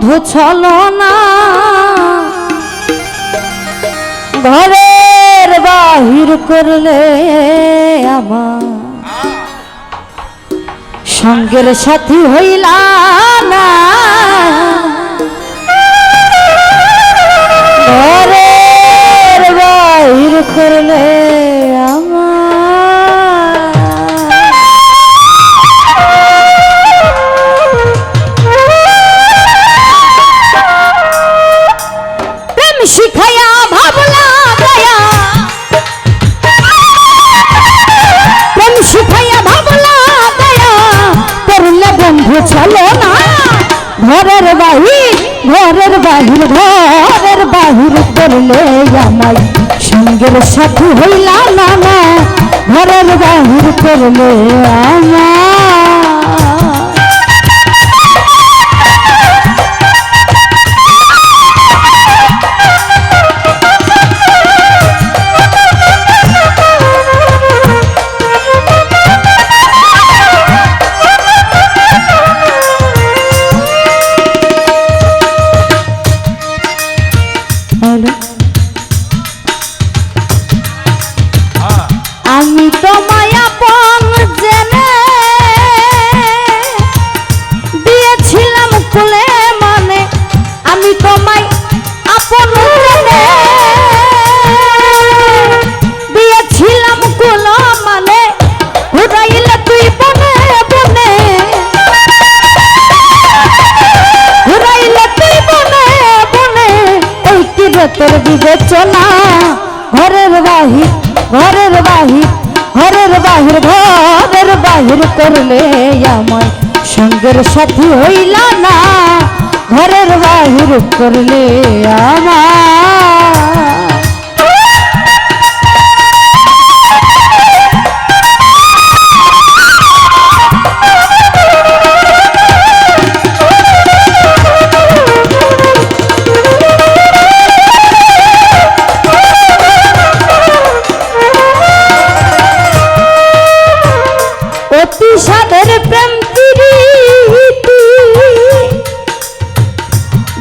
বন্ধু চলো না ঘরের বাহির করলে আমার সঙ্গের সাথী হইলা না ঘরের বাহির করলে শিখাইয়া ভাবলা দয়া প্রেম শিখাইয়া ভাবলা দয়া করলে বন্ধু চলো না ঘরের বাহির ঘরের বাহির ঘরের বাহির করলে আমায় সঙ্গের সাথী হইলা না না ঘরের বাহির করলে আমায় আমি তোমায় আপন জেনে দিয়েছিলাম কুলে মানে আমি তোমায় আপন জেনে দিয়েছিলাম কুল মানে ঘুরাইলে তুই বনে বনে ঘুরাইলে তুই বনে বনে এই কি তোর বিবেচনা ঘরের বাহির ঘরের বাহির ঘরের বাহির ঘরের বাহির করলে আমায় সঙ্গের সাথী হইলা না ঘরের বাহির করলে আমায় অতি সাদের প্রেম প্রীতি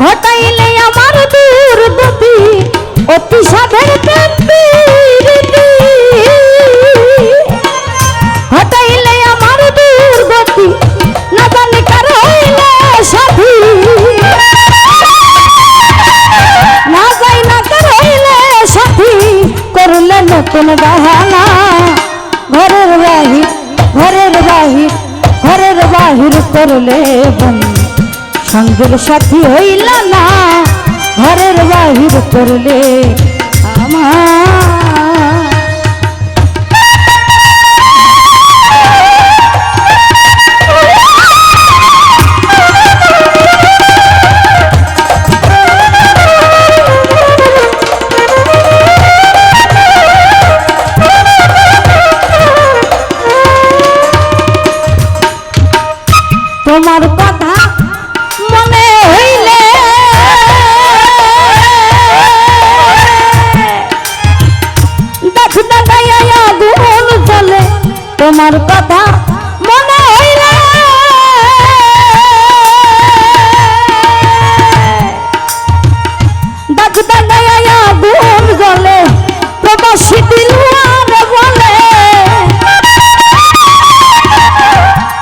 ঘটাইলে আমার দুর্গতি অতি সাদের প্রেম প্রীতি ঘটাইলে আমার দুর্গতি না জানি কার হইলে সাথী না যাই না কার হইলে সাথী করলে নতুন বাহানা ঘরের বাহির ঘরের বাহির ঘরের বাহির করলে সঙ্গের সাথী হইল না ঘরের বাহির করলে আমার তোমার কথা মনে হইলে দেখ দাঁড়াইয়া গুণ চলে তোমার কথা মনে হইলে দেখ দাঁড়াইয়া গুণ চলে প্রবাসী দিলুয়ার বলে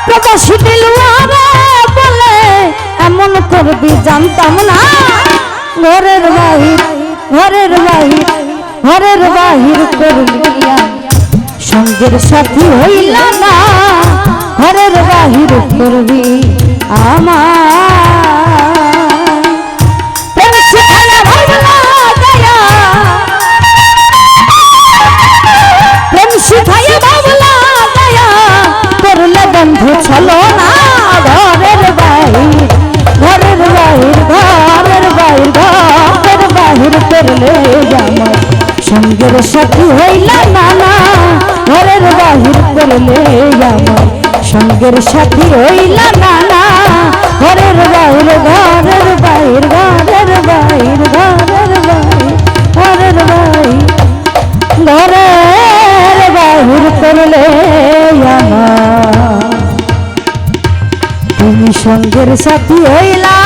প্রবাসী দিলুয়ার এমন করবি জানতাম না ঘরের বাহির ঘরের বাহির ঘরের বাহির করলিয়া সঙ্গের সাথী হইল না ঘরের বাহির করবি আমার প্রেম শিখাইয়া ভাবলা দয়া প্রেম শিখাইয়া ভাবলা দয়া করলে বন্ধু চলো না ঘরের বাহির ঘরের বাহির ঘরের বাহির ঘরের বাহির করলে আমার সঙ্গের সাথী হইল না না ঘরের বাহির করলে আমার সঙ্গের সাথী হইল না না ঘরের বাহির ঘরের বাহির ঘরের বাহির ঘরের বাহির ঘরের বাহির ঘরের বাহির করলে আমার তুমি সঙ্গের সাথী হইলা।